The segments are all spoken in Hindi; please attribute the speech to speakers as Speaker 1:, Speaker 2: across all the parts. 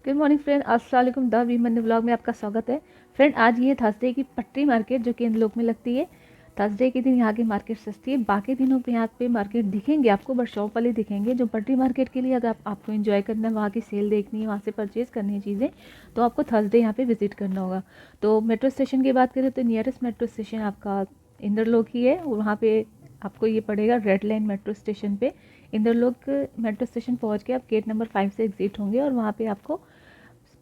Speaker 1: गुड मॉर्निंग फ्रेंड, अस्सलाम वालेकुम। द वीमन व्लॉग में आपका स्वागत है। फ्रेंड, आज ये थर्सडे की पट्टी मार्केट जो कि इंदलोक में लगती है। थर्सडे के दिन यहाँ की मार्केट सस्ती है। बाकी दिनों पे यहाँ पे मार्केट दिखेंगे आपको, बट शॉप वाले दिखेंगे। जो पट्टी मार्केट के लिए अगर आपको एंजॉय करना है, वहाँ की सेल देखनी है, वहाँ से परचेज़ करनी है चीज़ें, तो आपको थर्सडे यहाँ पे विजिट करना होगा। तो मेट्रो स्टेशन की बात करें तो नियरेस्ट मेट्रो स्टेशन आपका इंदरलोक ही है। वहाँ पे आपको ये पड़ेगा रेड लाइन मेट्रो स्टेशन पे। इंदरलोक मेट्रो स्टेशन पहुँच के आप गेट नंबर 5 से एग्जिट होंगे और वहाँ पे आपको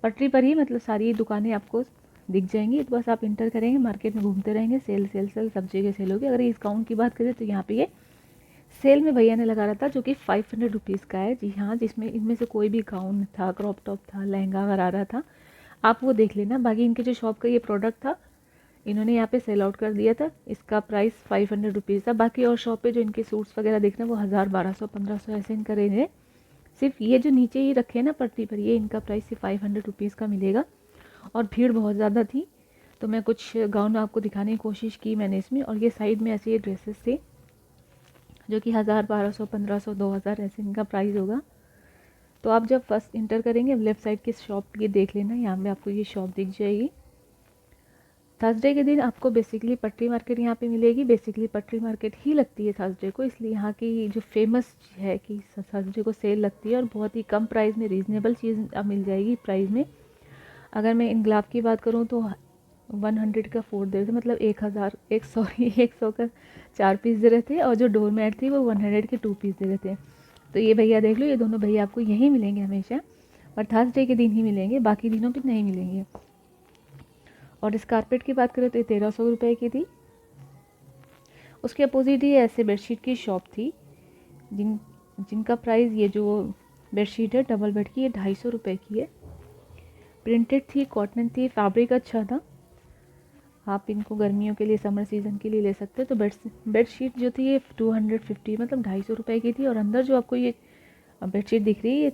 Speaker 1: पटरी पर ही मतलब सारी दुकानें आपको दिख जाएंगी। तो बस आप इंटर करेंगे, मार्केट में घूमते रहेंगे, सेल सेल सेल सब जगह सेल होगी। अगर इस काउंट की बात करें तो यहाँ पे ये सेल में भैया ने लगा रहा था जो कि 500 रुपीज़ का है। जी हाँ, जिसमें इनमें से कोई भी गाउन था, क्रॉप टॉप था, लहंगा वगैरह था, आप वो देख लेना। बाकी इनके जो शॉप का ये प्रोडक्ट था, इन्होंने यहाँ पे सेल आउट कर दिया था। इसका प्राइस 500 रुपीज़ था। बाकी और शॉप पे जो इनके सूट्स वगैरह देखना, वो 1000, 1200, 1500 ऐसे इनका रेंज है। सिर्फ ये जो नीचे ही रखे हैं ना पटरी पर, ये इनका प्राइस सिर्फ 500 रुपीज़ का मिलेगा। और भीड़ बहुत ज़्यादा थी, तो मैं कुछ गाउन आपको दिखाने की कोशिश की मैंने इसमें। और ये साइड में ऐसे ये ड्रेसेस थे जो कि 1000, 1200, 1500, 2000 ऐसे इनका प्राइस होगा। तो आप जब फर्स्ट इंटर करेंगे, लेफ्ट साइड की शॉप ये देख लेना, यहाँ पे आपको ये शॉप दिख जाएगी। थर्सडे के दिन आपको बेसिकली पटरी मार्केट यहाँ पे मिलेगी। बेसिकली पटरी मार्केट ही लगती है थर्सडे को, इसलिए यहाँ की जो फेमस है कि थर्सडे को सेल लगती है और बहुत ही कम प्राइस में रीज़नेबल चीज़ अब मिल जाएगी प्राइस में। अगर मैं इन ग्लाव की बात करूँ तो 100 का 4 दे रहे थे, मतलब 100 का 4 पीस दे रहे थे। और जो डोर मैट थी वो 100 के 2 पीस दे रहे थे। तो ये भैया देख लो, ये दोनों भैया आपको यहीं मिलेंगे हमेशा, और थर्सडे के दिन ही मिलेंगे, बाकी दिनों पर नहीं मिलेंगे। और इस कारपेट की बात करें तो ये 1300 रुपये की थी। उसके अपोजिट ही ऐसे बेडशीट की शॉप थी जिनका प्राइस, ये जो बेडशीट है डबल बेड की, ये 250 रुपये की है। प्रिंटेड थी, कॉटन थी, फैब्रिक अच्छा था। आप इनको गर्मियों के लिए, समर सीज़न के लिए ले सकते हैं। तो बेडशीट जो थी ये 250, मतलब 250 रुपये की थी। और अंदर जो आपको ये बेडशीट दिख रही है, ये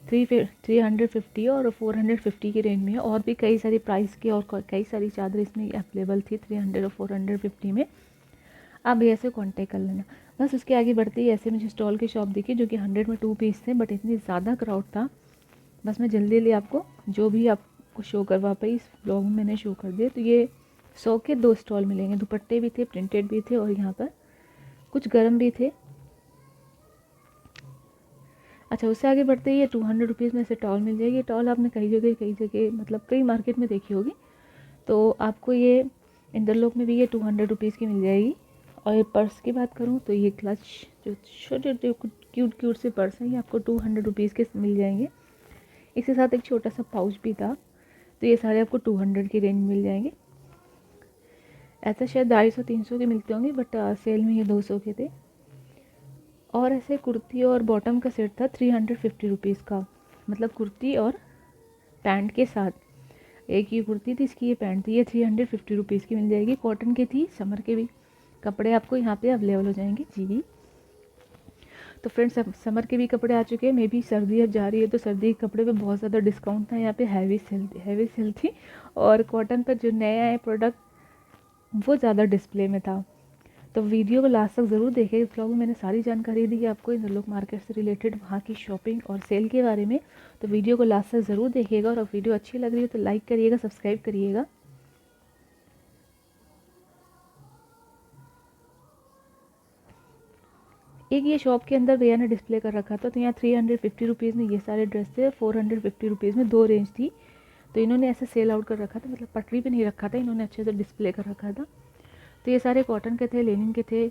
Speaker 1: 350 और 450 की रेंज में है। और भी कई सारी प्राइस की और कई सारी चादर इसमें अवेलेबल थी 300 और 450 में। आप भैया से कॉन्टेक्ट कर लेना। बस उसके आगे बढ़ते ही ऐसे मुझे स्टॉल की शॉप दिखी जो कि 100 में 2 पीस थे, बट इतनी ज़्यादा क्राउड था, बस मैं जल्दी जल्दी आपको जो भी आपको शो करवा पाई इस ब्लॉग में मैंने शो कर दिया। तो ये 100 के 2 स्टॉल मिलेंगे। दुपट्टे भी थे, प्रिंटेड भी थे, और यहाँ पर कुछ गर्म भी थे। अच्छा, उससे आगे बढ़ते ही ये 200 रुपीज़ में से टॉल मिल जाएगी। टॉल आपने कई जगह मतलब कई मार्केट में देखी होगी। तो आपको ये इंदरलोक में भी ये 200 रुपीज़ की मिल जाएगी। और पर्स की बात करूँ तो ये क्लच, जो छोटे छोटे क्यूट से पर्स हैं, ये आपको 200 रुपीज़ के मिल जाएंगे। इसके साथ एक छोटा सा पाउच भी था। तो ये सारे आपको 200 की रेंज मिल जाएंगे। ऐसा शायद 250-300 के मिलते होंगे, बट सेल में ये 200 के थे। और ऐसे कुर्ती और बॉटम का सेट था 350 रुपीज़ का, मतलब कुर्ती और पैंट के साथ। एक ये कुर्ती थी, इसकी ये पैंट थी, ये 350 रुपीज़ की मिल जाएगी। कॉटन की थी, समर के भी कपड़े आपको यहाँ पे अवेलेबल हो जाएंगे। जी, तो फ्रेंड्स, समर के भी कपड़े आ चुके हैं। मे बी सर्दी अब जा रही है, तो सर्दी के कपड़े पे बहुत ज़्यादा डिस्काउंट था यहाँ पे, हैवी सेल थी। और कॉटन पर जो नया है प्रोडक्ट, वो ज़्यादा डिस्प्ले में था। तो वीडियो को लास्ट तक ज़रूर देखें। इस ब्लॉग में मैंने सारी जानकारी दी है आपको इंदरलोक मार्केट से रिलेटेड, वहाँ की शॉपिंग और सेल के बारे में। तो वीडियो को लास्ट तक ज़रूर देखिएगा, और वीडियो अच्छी लग रही है तो लाइक करिएगा, सब्सक्राइब करिएगा। एक ये शॉप के अंदर भैया ने डिस्प्ले कर रखा था, तो यहाँ 350 रुपीज़ में ये सारे ड्रेस थे, 450 रुपीज़ में 2 रेंज थी। तो इन्होंने ऐसे सेल आउट कर रखा था, मतलब पटरी पे नहीं रखा था, इन्होंने अच्छे से डिस्प्ले कर रखा था। तो ये सारे कॉटन के थे, लेनिन के थे,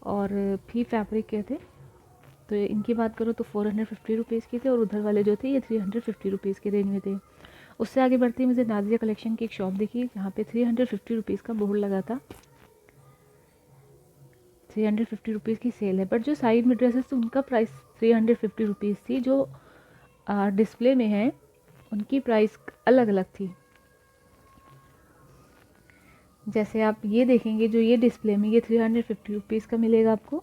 Speaker 1: और भी फैब्रिक के थे। तो इनकी बात करूँ तो 450 रुपीज़ की थे, और उधर वाले जो थे ये 350 रुपीज़ के रेंज में थे। उससे आगे बढ़ती मुझे नाजिया कलेक्शन की एक शॉप दिखी, जहाँ पे 350 रुपीज़ का बोर्ड लगा था, 350 रुपीज़ की सेल है। बट जो साइड में ड्रेसेस थे उनका प्राइस 350 रुपीज़ थी। जो डिस्प्ले में है उनकी प्राइस अलग अलग थी। जैसे आप ये देखेंगे, जो ये डिस्प्ले में, ये 350 रुपीज़ का मिलेगा आपको।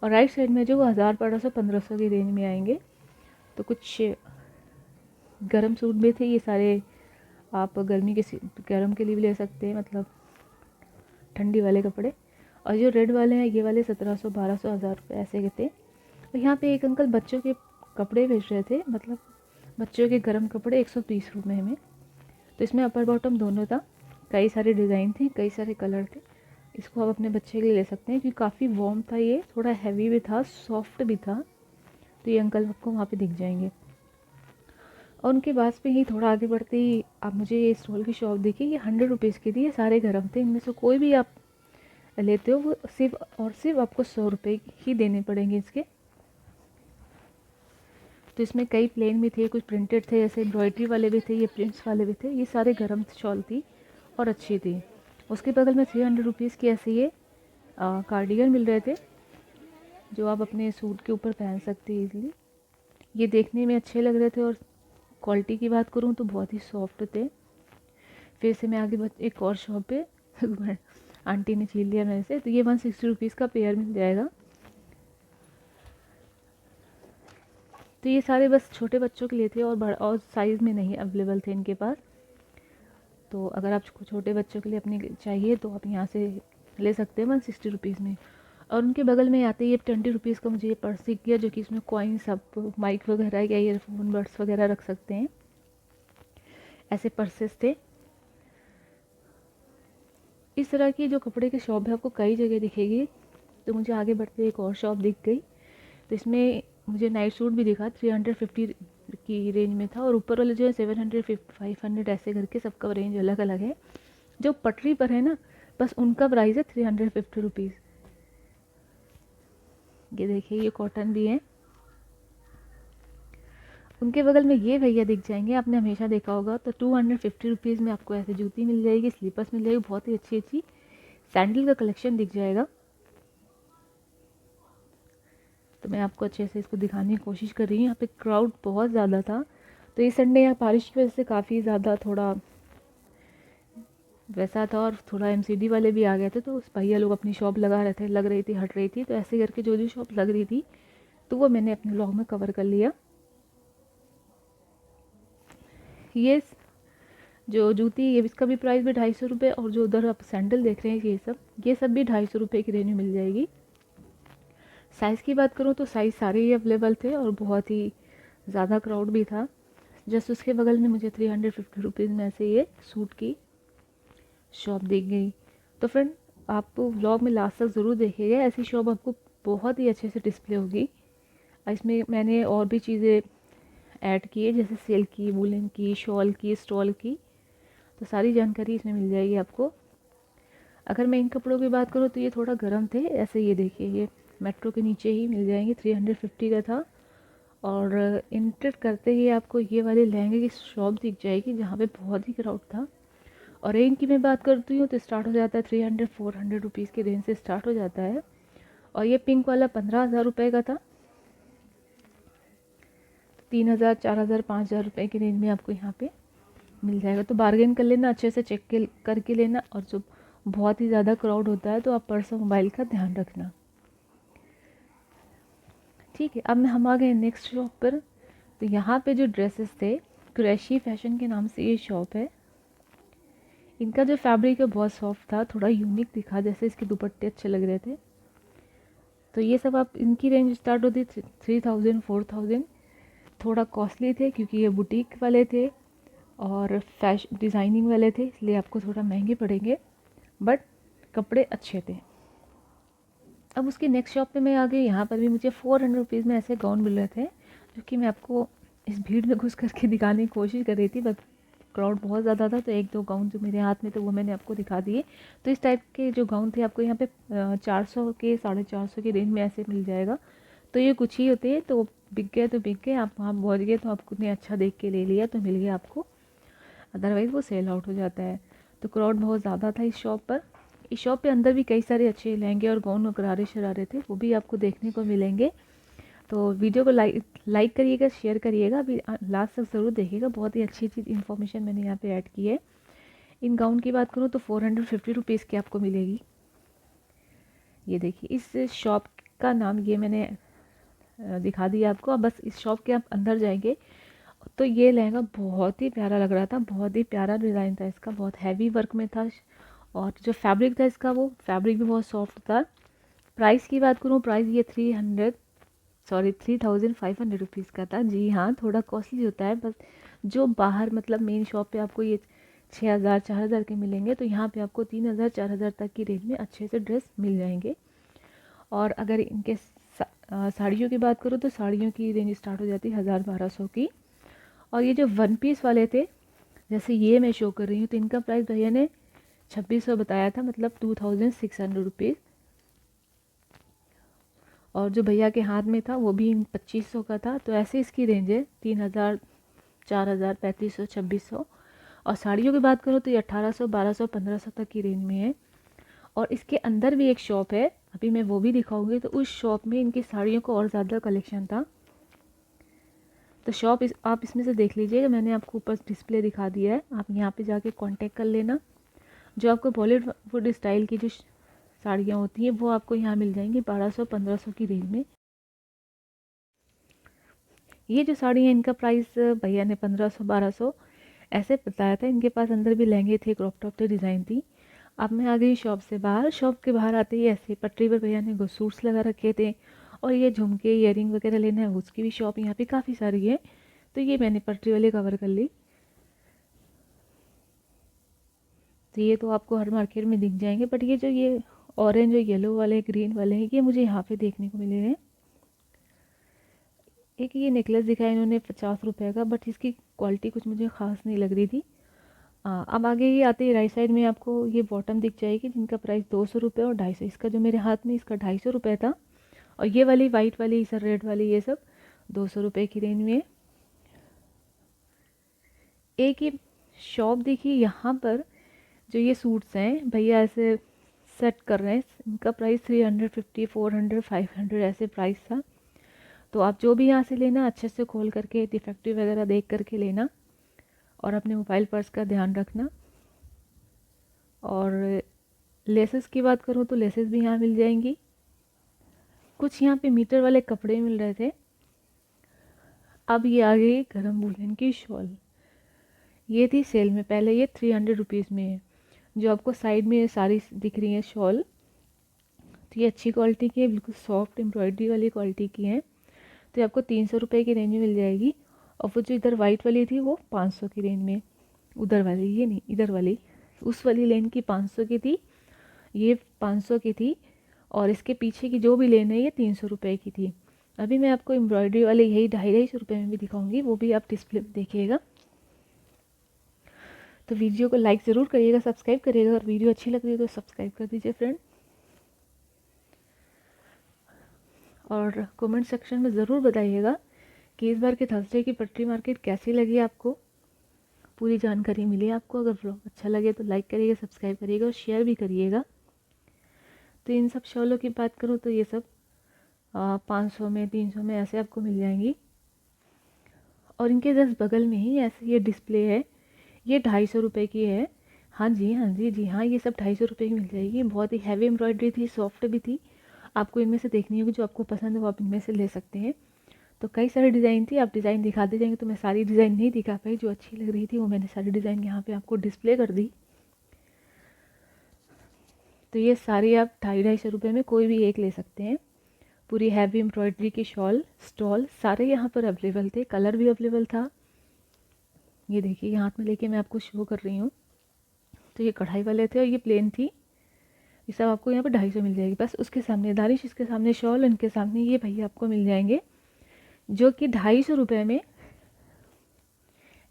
Speaker 1: और राइट साइड में जो वो 1000, 1200, 1500 की रेंज में आएंगे। तो कुछ गर्म सूट भी थे ये सारे, आप गर्म के लिए भी ले सकते हैं, मतलब ठंडी वाले कपड़े। और जो रेड वाले हैं, ये वाले 1700, 1200, 1000 रुपये ऐसे के थे। तो यहाँ पे एक अंकल बच्चों के कपड़े बेच रहे थे, मतलब बच्चों के गर्म कपड़े 130 रुपये में। तो इसमें अपर बॉटम दोनों था, कई सारे डिज़ाइन थे, कई सारे कलर थे। इसको आप अपने बच्चे के लिए ले सकते हैं क्योंकि काफ़ी वार्म था, ये थोड़ा हैवी भी था, सॉफ्ट भी था। तो ये अंकल आपको वहाँ पे दिख जाएंगे। और उनके पास में ही थोड़ा आगे बढ़ते ही आप मुझे ये स्टॉल की शॉप देखिए, ये 100 रुपीज़ की थी। ये सारे गर्म थे, इनमें से कोई भी आप लेते हो वो सिर्फ और सिर्फ आपको 100 रुपये ही देने पड़ेंगे इसके। तो इसमें कई प्लेन भी थे, कुछ प्रिंटेड थे, जैसे एम्ब्रॉयडरी वाले भी थे, ये प्रिंट्स वाले भी थे। ये सारे गर्म शॉल थी और अच्छी थी। उसके बगल में 300 रुपीज़ की ऐसे ये कार्डिगन मिल रहे थे जो आप अपने सूट के ऊपर पहन सकते हैं इजीली। ये देखने में अच्छे लग रहे थे और क्वालिटी की बात करूँ तो बहुत ही सॉफ्ट थे। फिर से मैं आगे एक और शॉप पे आंटी ने छीन लिया मेरे से। तो ये 160 रुपीज़ का पेयर मिल जाएगा। तो ये सारे बस छोटे बच्चों के लिए थे और बड़ा और साइज़ में नहीं अवेलेबल थे इनके पास। तो अगर आप छोटे बच्चों के लिए अपने चाहिए तो आप यहाँ से ले सकते हैं 160 रुपीज़ में। और उनके बगल में आते ही ये 20 रुपीज़ का मुझे ये पर्स दिख गया, जो कि इसमें कॉइन्स, आप माइक वगैरह या ईयरफोन बड्स वगैरह रख सकते हैं। ऐसे पर्सेस थे। इस तरह की जो कपड़े की शॉप है आपको कई जगह दिखेगी। तो मुझे आगे बढ़ते एक और शॉप दिख गई। तो इसमें मुझे नाइट सूट भी दिखा, 350 की रेंज में था। और ऊपर वाले जो है 750 500 ऐसे करके सबका रेंज अलग अलग है। जो पटरी पर है ना, बस उनका प्राइस है 350 रुपीज़। ये देखिए, ये कॉटन भी है। उनके बगल में ये भैया दिख जाएंगे, आपने हमेशा देखा होगा। तो 250 रुपीज़ में आपको ऐसे जूती मिल जाएगी, स्लीपर्स मिल जाएगी, बहुत ही अच्छी अच्छी सैंडल का कलेक्शन दिख जाएगा। तो मैं आपको अच्छे से इसको दिखाने की कोशिश कर रही हूँ। यहाँ पे क्राउड बहुत ज़्यादा था। तो ये संडे यहाँ बारिश की वजह से काफ़ी ज़्यादा थोड़ा वैसा था, और थोड़ा एमसीडी वाले भी आ गए थे। तो उस भैया लोग अपनी शॉप लगा रहे थे, लग रही थी, हट रही थी। तो ऐसे करके जो जो शॉप लग रही थी तो वो मैंने अपने ब्लॉग में कवर कर लिया। ये जो जूती, ये इसका भी प्राइस भी 250 रुपये। और जो उधर आप सैंडल देख रहे हैं ये सब भी 250 रुपये की रेंज में मिल जाएगी। साइज़ की बात करूँ तो साइज़ सारे ही अवेलेबल थे और बहुत ही ज़्यादा क्राउड भी था। जस्ट उसके बगल में मुझे 350 रुपीज़ में ऐसे ये सूट की शॉप दिख गई। तो फ्रेंड, आप व्लॉग में लास्ट तक ज़रूर देखिएगा, ऐसी शॉप आपको बहुत ही अच्छे से डिस्प्ले होगी। इसमें मैंने और भी चीज़ें ऐड की है, जैसे सिल्क की, वुलन की, शॉल की, स्टॉल की। तो सारी जानकारी इसमें मिल जाएगी आपको। अगर मैं इन कपड़ों की बात करूँ तो ये थोड़ा गर्म थे। ऐसे ये देखिए, ये मेट्रो के नीचे ही मिल जाएंगे, 350 का था। और इंटर करते ही आपको ये वाले लहंगे की शॉप दिख जाएगी जहाँ पे बहुत ही क्राउड था। और रेंज की मैं बात करती हूँ तो स्टार्ट हो जाता है 300-400 रुपीज़ के रेंज से स्टार्ट हो जाता है। और ये पिंक वाला 15,000 रुपये का था। 3,000, 4,000, 5,000 रुपये की रेंज में आपको यहाँ पे मिल जाएगा। तो बार्गेन कर लेना, अच्छे से चेक करके लेना। और जो बहुत ही ज़्यादा क्राउड होता है तो आप पर्स और मोबाइल का ध्यान रखना। ठीक है, अब हम आ गए नेक्स्ट शॉप पर। तो यहाँ पे जो ड्रेसेस थे, क्रेशी फैशन के नाम से ये शॉप है। इनका जो फैब्रिक है बहुत सॉफ्ट था, थोड़ा यूनिक दिखा, जैसे इसके दुपट्टे अच्छे लग रहे थे। तो ये सब आप, इनकी रेंज स्टार्ट होती 3000, 4000। थोड़ा कॉस्टली थे क्योंकि ये बुटीक वाले थे और फैशन डिज़ाइनिंग वाले थे, इसलिए आपको थोड़ा महंगे पड़ेंगे, बट कपड़े अच्छे थे। अब उसकी नेक्स्ट शॉप पे मैं आ गई। यहाँ पर भी मुझे 400 रुपीज़ में ऐसे गाउन मिल रहे थे, जो कि मैं आपको इस भीड़ में घुस करके दिखाने की कोशिश कर रही थी, बट क्राउड बहुत ज़्यादा था। तो एक दो गाउन जो मेरे हाथ में थे वो मैंने आपको दिखा दिए। तो इस टाइप के जो गाउन थे आपको यहाँ पे 400 के 450 के रेंज में ऐसे मिल जाएगा। तो ये कुछ ही होते हैं, तो बिक गए तो बिक गए, आप वहाँ पहुँच गए तो आपको ने अच्छा देख के ले लिया तो मिल गया आपको, अदरवाइज़ वो सेल आउट हो जाता है। तो क्राउड बहुत ज़्यादा था इस शॉप पर। इस शॉप पे अंदर भी कई सारे अच्छे लहंगे और गाउन और गरारे शरारे थे, वो भी आपको देखने को मिलेंगे। तो वीडियो को लाइक करिएगा, शेयर करिएगा, अभी लास्ट तक ज़रूर देखिएगा। बहुत ही अच्छी अच्छी इन्फॉर्मेशन मैंने यहाँ पे ऐड की है। इन गाउन की बात करूँ तो 450 रुपीज़ की आपको मिलेगी। ये देखिए, इस शॉप का नाम ये मैंने दिखा दिया आपको। अब बस इस शॉप के आप अंदर जाएंगे तो ये लहंगा बहुत ही प्यारा लग रहा था, बहुत ही प्यारा डिज़ाइन था इसका, बहुत हैवी वर्क में था। और जो फैब्रिक था इसका, वो फैब्रिक भी बहुत सॉफ्ट था। प्राइस की बात करूँ, प्राइस ये 300 सॉरी 3500 रुपीज़ का था। जी हाँ, थोड़ा कॉस्टली होता है, बस जो बाहर मतलब मेन शॉप पे आपको ये 6000 4000 के मिलेंगे, तो यहाँ पे आपको 3000 4000 तक की रेंज में अच्छे से ड्रेस मिल जाएंगे। और अगर इनके साड़ियों की बात करूँ तो साड़ियों की रेंज स्टार्ट हो जाती है 1000-1200 की। और ये जो वन पीस वाले थे, जैसे ये मैं शो कर रही हूँ, तो इनका प्राइस भैया ने 2600 बताया था, मतलब 2600 रुपीज़। और जो भैया के हाथ में था वो भी 2500 का था। तो ऐसे इसकी रेंज है 3000 4000 3500 2600। और साड़ियों की बात करो तो ये 1800 1200 1500 तक की रेंज में है। और इसके अंदर भी एक शॉप है, अभी मैं वो भी दिखाऊंगी। तो उस शॉप में इनकी साड़ियों का और ज़्यादा कलेक्शन था। तो शॉप आप इसमें से देख लीजिएगा, मैंने आपको ऊपर डिस्प्ले दिखा दिया है, आप यहाँ पे जाके कांटेक्ट कर लेना। जो आपको बॉलीवुड स्टाइल की जो साड़ियाँ होती हैं वो आपको यहाँ मिल जाएंगी 1200-1500 की रेंज में। ये जो साड़ी है इनका प्राइस भैया ने 1500-1200 ऐसे बताया था। इनके पास अंदर भी लहंगे थे, क्रॉप टॉप थे, डिज़ाइन थी। अब मैं आ गई शॉप से बाहर। शॉप के बाहर आते ही ऐसे पटरी पर भैया ने सूट्स लगा रखे थे। और ये झुमके इयरिंग वगैरह लेना है उसकी भी शॉप यहाँ पे काफ़ी सारी है। तो ये मैंने पटरी वाले कवर कर ली। तो ये तो आपको हर मार्केट में दिख जाएंगे, बट ये जो ये ऑरेंज और येलो वाले ग्रीन वाले हैं ये मुझे यहाँ पे देखने को मिले हैं। एक ये नेकलेस दिखाया इन्होंने 50 रुपये का, बट इसकी क्वालिटी कुछ मुझे ख़ास नहीं लग रही थी। अब आगे ही आते ही राइट साइड में आपको ये बॉटम दिख जाएगी जिनका प्राइस 200 रुपये और 250। इसका जो मेरे हाथ में इसका 250 रुपये था। और ये वाली वाइट वाली सर रेड वाली ये सब 200 रुपये की रेंज में है। एक ये शॉप देखिए यहाँ पर, जो ये सूट्स हैं भैया ऐसे सेट कर रहे हैं, इनका प्राइस 350 400 500 ऐसे प्राइस था। तो आप जो भी यहाँ से लेना अच्छे से खोल करके डिफेक्टिव वगैरह देख करके लेना। और अपने मोबाइल पर्स का ध्यान रखना। और लेसेस की बात करूँ तो लेसेस भी यहाँ मिल जाएंगी। कुछ यहाँ पे मीटर वाले कपड़े मिल रहे थे। अब ये आ गई गरम वूलन की शॉल। ये थी सेल में, पहले ये 300 रुपीज़ में है। जो आपको साइड में सारी दिख रही है शॉल, तो ये अच्छी क्वालिटी की है, बिल्कुल सॉफ्ट एम्ब्रॉयडरी वाली क्वालिटी की है। तो ये आपको 300 रुपये की रेंज में मिल जाएगी। और वो जो इधर वाइट वाली थी वो 500 की रेंज में। उधर वाली, ये नहीं, इधर वाली, उस वाली लेन की 500 की थी, ये 500 की थी। और इसके पीछे की जो भी लेन है ये 300 रुपये की थी। अभी मैं आपको एम्ब्रॉयडरी वाले यही 250-250 में भी दिखाऊंगी, वो भी आप डिस्प्ले में देखिएगा। तो वीडियो को लाइक ज़रूर करिएगा, सब्सक्राइब करिएगा, और वीडियो अच्छी लग रही है तो सब्सक्राइब कर दीजिए फ्रेंड। और कमेंट सेक्शन में ज़रूर बताइएगा कि इस बार के थर्सडे की पटरी मार्केट कैसी लगी आपको। पूरी जानकारी मिली आपको। अगर व्लॉग अच्छा लगे तो लाइक करिएगा, सब्सक्राइब करिएगा और शेयर भी करिएगा। तो इन सब शॉलों की बात करूँ तो ये सब 500 में 300 में ऐसे आपको मिल जाएंगी। और इनके जस्ट बगल में ही ऐसे ये डिस्प्ले है, ये 250 रुपये की है। हाँ जी, हाँ जी, जी हाँ, ये सब 250 रुपये की मिल जाएगी। बहुत ही हैवी एम्ब्रॉयडरी थी, सॉफ्ट भी थी। आपको इनमें से देखनी होगी, जो आपको पसंद है वो आप इनमें से ले सकते हैं। तो कई सारी डिज़ाइन थी, आप डिज़ाइन दिखाते जाएंगे तो मैं सारी डिज़ाइन नहीं दिखा पाई। जो अच्छी लग रही थी वो मैंने सारी डिज़ाइन यहाँ पे आपको डिस्प्ले कर दी। तो ये सारी आप 250-250 में कोई भी एक ले सकते हैं। पूरी हैवी एम्ब्रॉयडरी की शॉल स्टॉल सारे यहाँ पर अवेलेबल थे, कलर भी अवेलेबल था। ये देखिए यहाँ हाथ में लेके मैं आपको शो कर रही हूँ। तो ये कढ़ाई वाले थे और ये प्लेन थी। ये सब आपको यहाँ पर 250 मिल जाएगी। बस उसके सामने दानिश, इसके सामने शॉल, इनके सामने ये भैया आपको मिल जाएंगे, जो कि 250 रुपये में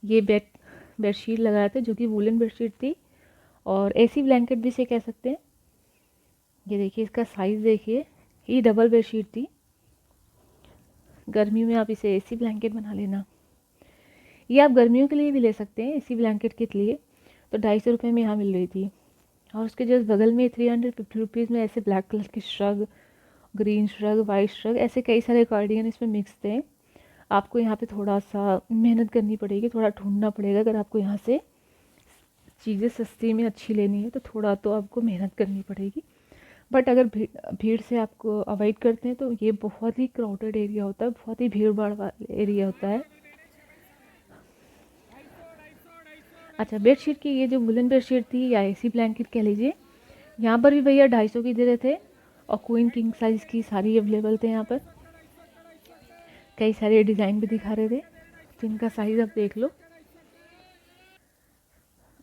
Speaker 1: ये बेडशीट लगाए थे, जो कि वूलन बेडशीट थी और एसी ब्लैंकेट भी से कह सकते हैं। ये देखिए इसका साइज़ देखिए, ये डबल बेडशीट थी। गर्मी में आप इसे एसी ब्लैंकेट बना लेना। ये आप गर्मियों के लिए भी ले सकते हैं एसी ब्लैंकेट के लिए। तो 250 रुपये में यहाँ मिल रही थी। और उसके जस्ट बगल में 350 में ऐसे ब्लैक कलर के shrug, green shrug, white shrug, ऐसे कई सारे कार्डिगन इसमें मिक्स थे। आपको यहाँ पे थोड़ा सा मेहनत करनी पड़ेगी, थोड़ा ढूंढना पड़ेगा। अगर आपको यहाँ से चीज़ें सस्ती में अच्छी लेनी है तो थोड़ा तो आपको मेहनत करनी पड़ेगी। बट अगर भीड़ से आपको अवॉइड करते हैं तो ये बहुत ही क्राउडेड एरिया होता है, बहुत ही भीड़ भाड़ वाला एरिया होता है। अच्छा, बेडशीट की ये जो वुलन बेडशीट थी या एसी ब्लैंकेट कह लीजिए, यहाँ पर भी भैया 250 की दे रहे थे। और क्वीन किंग साइज़ की सारी अवेलेबल थे यहाँ पर। कई सारे डिज़ाइन भी दिखा रहे थे, तो इनका साइज़ आप देख लो।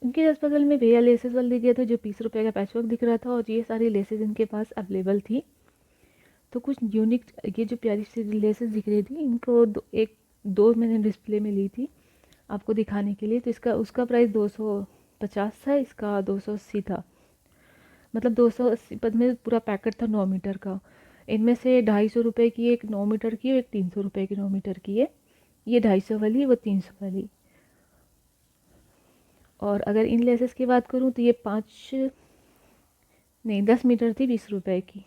Speaker 1: इनके जस्ट बगल में भैया लेसेस वाले दिख गए थे, जो 20 रुपये का पैचवर्क दिख रहा था, और ये सारी लेसेस इनके पास अवेलेबल थी। तो कुछ यूनिक ये जो प्यारी सी लेसेस दिख रही थी, इनको दो मैंने डिस्प्ले में ली थी आपको दिखाने के लिए। तो इसका उसका प्राइस 250 था, इसका 280 था। मतलब 280 पद में पूरा पैकेट था 9 मीटर का। इनमें से 250 रुपये की एक 9 मीटर की, और एक 300 रुपये की 9 मीटर की है। ये 250 वाली, वो 300 वाली। और अगर इन लेसेस की बात करूँ तो ये 10 मीटर थी 20 रुपये की।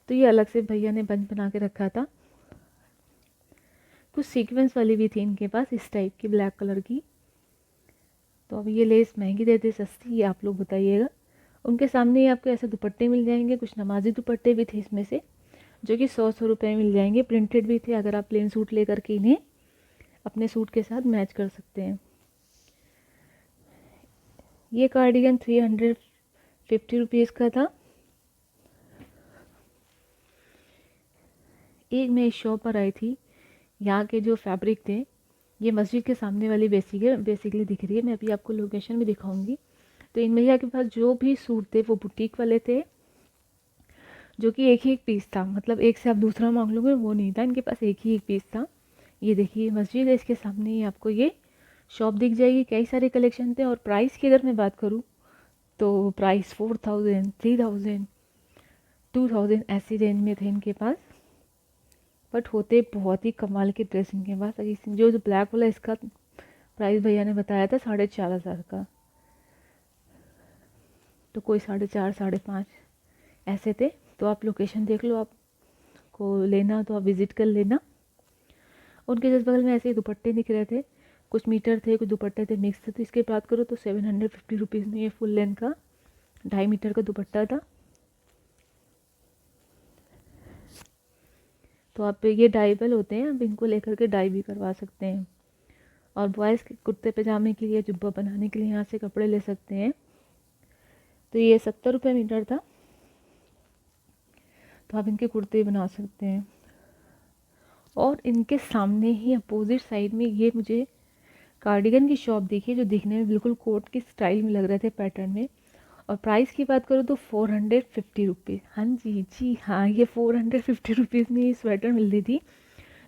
Speaker 1: तो ये अलग से भैया ने बंच बना के रखा था। कुछ सीक्वेंस वाली भी थी इनके पास, इस टाइप की ब्लैक कलर की। तो अब ये लेस महंगी देते सस्ती, ये आप लोग बताइएगा। उनके सामने ही आपको ऐसे दुपट्टे मिल जाएंगे, कुछ नमाजी दुपट्टे भी थे इसमें से, जो कि 100 रुपये मिल जाएंगे। प्रिंटेड भी थे, अगर आप प्लेन सूट लेकर के इन्हें अपने सूट के साथ मैच कर सकते हैं। ये कार्डिगन 350 रुपीज़ का था। एक मैं इस शॉप पर आई थी, यहाँ के जो फैब्रिक थे, ये मस्जिद के सामने वाली बेसिकली दिख रही है। मैं अभी आपको लोकेशन भी दिखाऊंगी। तो इन भैया के पास जो भी सूट थे वो बुटीक वाले थे, जो कि एक ही एक पीस था। मतलब एक से आप दूसरा मांग लोगे वो नहीं था, इनके पास एक ही एक पीस था। ये देखिए मस्जिद है, इसके सामने ही आपको ये शॉप दिख जाएगी। कई सारे कलेक्शन थे। और प्राइस की अगर मैं बात करूँ तो प्राइस 4000, 3000, 2000 ऐसी रेंज में थे इनके पास। बट होते बहुत ही कमाल के ड्रेस इनके पास। जो ब्लैक वाला, इसका प्राइस भैया ने बताया था 4500 का। तो कोई 4.5, 5.5 ऐसे थे। तो आप लोकेशन देख लो, आपको लेना तो आप विज़िट कर लेना। उनके जस्ट बगल में ऐसे ही दुपट्टे दिख रहे थे, कुछ मीटर थे, कुछ दुपट्टे थे, मिक्स थे। तो इसकी बात करो तो 750 रुपीज़ में ये फुल लेंथ का 2.5 मीटर का दुपट्टा था। तो आप ये डाइबल होते हैं, आप इनको लेकर के डाई भी करवा सकते हैं। और बॉयज़ के कुर्ते पजामे के लिए, जुब्बा बनाने के लिए यहाँ से कपड़े ले सकते हैं। तो ये 70 रुपये मीटर था। तो आप इनके कुर्ते बना सकते हैं। और इनके सामने ही अपोजिट साइड में ये मुझे कार्डिगन की शॉप देखी, जो दिखने में बिल्कुल कोट की स्टाइल में लग रहे थे, पैटर्न में। और प्राइस की बात करूँ तो 450 रुपीज़। हाँ जी जी हाँ, ये 450 रुपीज़ में ये स्वेटर मिल रही थी,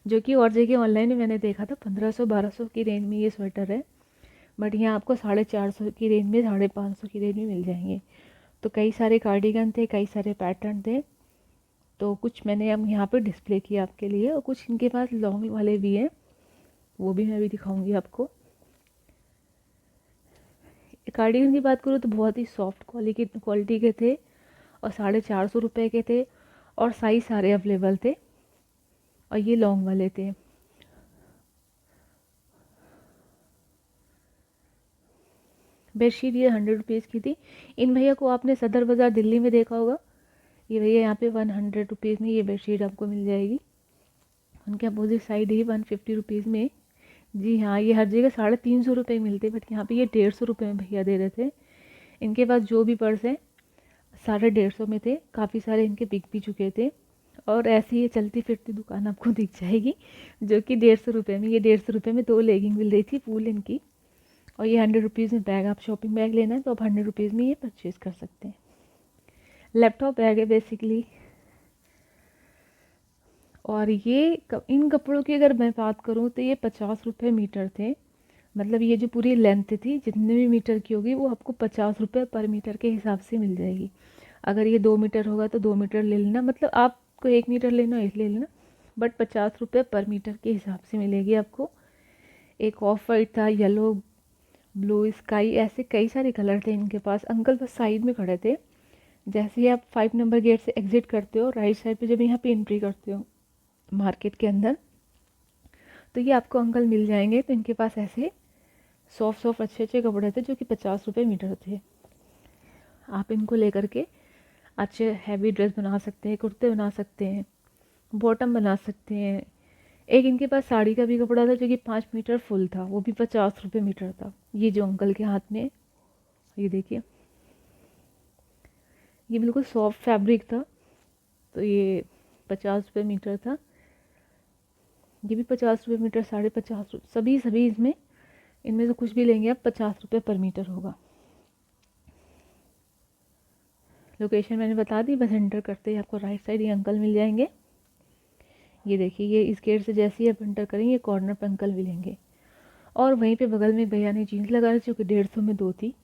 Speaker 1: जो कि और जगह ऑनलाइन में मैंने देखा था 1500-1200 की रेंज में ये स्वेटर है। बट यहाँ आपको 450 की रेंज में, 550 की रेंज में मिल जाएंगे। तो कई सारे कार्डिगन थे, कई सारे पैटर्न थे। तो कुछ मैंने अब यहाँ पर डिस्प्ले किया आपके लिए, और कुछ इनके पास लॉन्ग वाले भी हैं, वो भी मैं अभी दिखाऊंगी आपको। कार्डिगन की बात करूँ तो बहुत ही सॉफ्ट क्वालिटी के थे, और 450 रुपये के थे, और साइज सारे अवेलेबल थे। और ये लॉन्ग वाले थे। बेडशीट ये 100 रुपीज़ की थी। इन भैया को आपने सदर बाज़ार दिल्ली में देखा होगा। ये भैया यहाँ पे 100 रुपीज़ में ये बेडशीट आपको मिल जाएगी। उनके अपोजिट साइड ही 150 रुपीज़ में। जी हाँ, ये हर जगह 350 रुपये मिलते, बट यहाँ पे ये 150 रुपये में भैया दे रहे थे। इनके पास जो भी पर्स है 150 में थे, काफ़ी सारे इनके बिक भी चुके थे। और ऐसी ये चलती फिरती दुकान आपको दिख जाएगी, जो कि 150 रुपये में, ये 150 रुपये में 2 लेगिंग मिल रही थी फुल इनकी। और ये 100 रुपीज़ में बैग, आप शॉपिंग बैग लेना है तो आप 100 रुपीज़ में ये परचेज़ कर सकते हैं। लैपटॉप बैग है बेसिकली। और ये इन कपड़ों की अगर मैं बात करूँ तो ये 50 रुपये मीटर थे। मतलब ये जो पूरी लेंथ थी, जितने भी मीटर की होगी, वो आपको 50 रुपये पर मीटर के हिसाब से मिल जाएगी। अगर ये 2 मीटर होगा तो 2 मीटर ले लेना, मतलब आपको 1 मीटर लेना है ले लेना, बट 50 रुपये पर मीटर के हिसाब से मिलेगी आपको। एक ऑफ वाइट था, येलो, ब्लू स्काई, ऐसे कई सारे कलर थे इनके पास। अंकल बस साइड में खड़े थे। जैसे ही आप 5 नंबर गेट से एग्जिट करते हो, राइट साइड पे जब यहाँ पे एंट्री करते हो मार्केट के अंदर, तो ये आपको अंकल मिल जाएंगे। तो इनके पास ऐसे सॉफ्ट सॉफ्ट अच्छे अच्छे कपड़े थे, जो कि 50 रुपये मीटर थे। आप इनको लेकर के अच्छे हैवी ड्रेस बना सकते हैं, कुर्ते बना सकते हैं, बॉटम बना सकते हैं। एक इनके पास साड़ी का भी कपड़ा था, जो कि 5 मीटर फुल था, वो भी 50 रुपये मीटर था। ये जो अंकल के हाथ में, ये देखिए, ये बिल्कुल सॉफ्ट फैब्रिक था। तो ये 50 रुपये मीटर था। ये भी 50 रुपये मीटर, 50.5, सभी सभी इसमें, इनमें से कुछ भी लेंगे आप 50 रुपये पर मीटर होगा। लोकेशन मैंने बता दी, बस एंटर करते ही आपको राइट साइड ये अंकल मिल जाएंगे। ये देखिए, ये इस गेट से जैसे ही आप एंटर करेंगे कॉर्नर पर अंकल मिलेंगे। और वहीं पे बगल में भैया ने जीन्स लगा रखी, जो कि 150 में 2 थी।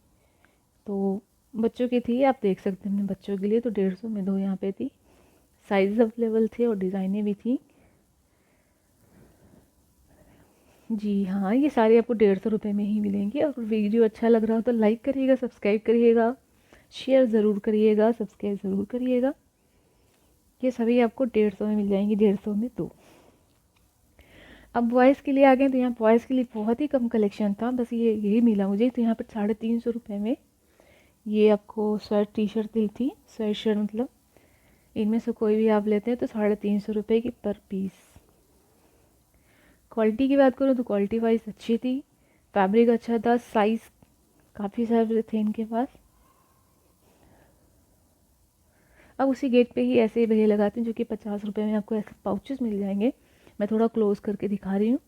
Speaker 1: तो बच्चों की थी, आप देख सकते हैं अपने बच्चों के लिए, तो 150 में 2 यहाँ पे थी। साइज अवेलेबल थे और डिज़ाइनें भी थी। जी हाँ, ये सारे आपको 150 रुपये में ही मिलेंगे। और वीडियो अच्छा लग रहा हो तो लाइक करिएगा, सब्सक्राइब करिएगा, शेयर ज़रूर करिएगा, सब्सक्राइब ज़रूर करिएगा। ये सभी आपको 150 में मिल जाएंगी, 150 में 2। अब बॉयज़ के लिए आ गए, तो यहाँ बॉयज़ के लिए बहुत ही कम कलेक्शन था, बस ये यही मिला मुझे। तो यहाँ पर 350 रुपये में ये आपको स्वेट टी शर्ट थी, स्वेट शर्ट मतलब, इनमें से कोई भी आप लेते हैं तो 350 रुपये की पर पीस। क्वालिटी की बात करूँ तो क्वालिटी वाइज अच्छी थी, फैब्रिक अच्छा था, साइज़ काफ़ी सारे थे इनके पास। अब उसी गेट पे ही ऐसे ही भैया लगाते हैं, जो कि 50 रुपये में आपको ऐसे पाउचेस मिल जाएंगे। मैं थोड़ा क्लोज करके दिखा रही हूँ।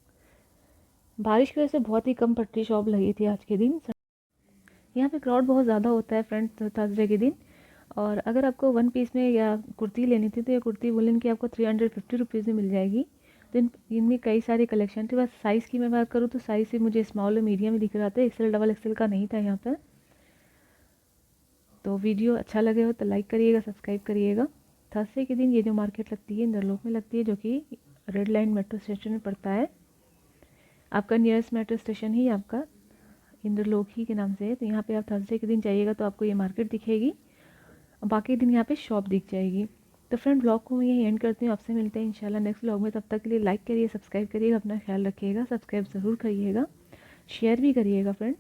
Speaker 1: बारिश की वजह से बहुत ही कम पट्टी शॉप लगी थी आज के दिन। यहाँ पे क्राउड बहुत ज़्यादा होता है फ्रेंड थर्सडे के दिन। और अगर आपको 1 पीस में या कुर्ती लेनी थी तो ये कुर्ती वुलन की आपको 350 रुपीज़ में मिल जाएगी। तो इनमें कई सारे कलेक्शन थे। बस साइज़ की मैं बात करूँ तो साइज़ से मुझे स्मॉल और मीडियम दिख रहा था, एक्सेल डबल एक्सेल का नहीं था यहाँ पर। तो वीडियो अच्छा लगे हो तो लाइक करिएगा, सब्सक्राइब करिएगा। थर्सडे के दिन ये जो मार्केट लगती है इंद्रलोक में लगती है, जो कि रेड लाइन मेट्रो स्टेशन में पड़ता है। आपका नियरेस्ट मेट्रो स्टेशन ही आपका इंद्रलोक ही के नाम से है। तो यहाँ पे आप थर्सडे के दिन जाइएगा तो आपको ये मार्केट दिखेगी, और बाकी दिन यहाँ पे शॉप दिख जाएगी। तो फ्रेंड, ब्लॉग को मैं यही एंड करती हूँ। आपसे मिलते हैं इंशाल्लाह नेक्स्ट ब्लॉग में। तब तक के लिए लाइक करिए, सब्सक्राइब करिएगा, अपना ख्याल रखिएगा, सब्सक्राइब ज़रूर करिएगा, शेयर भी करिएगा फ्रेंड।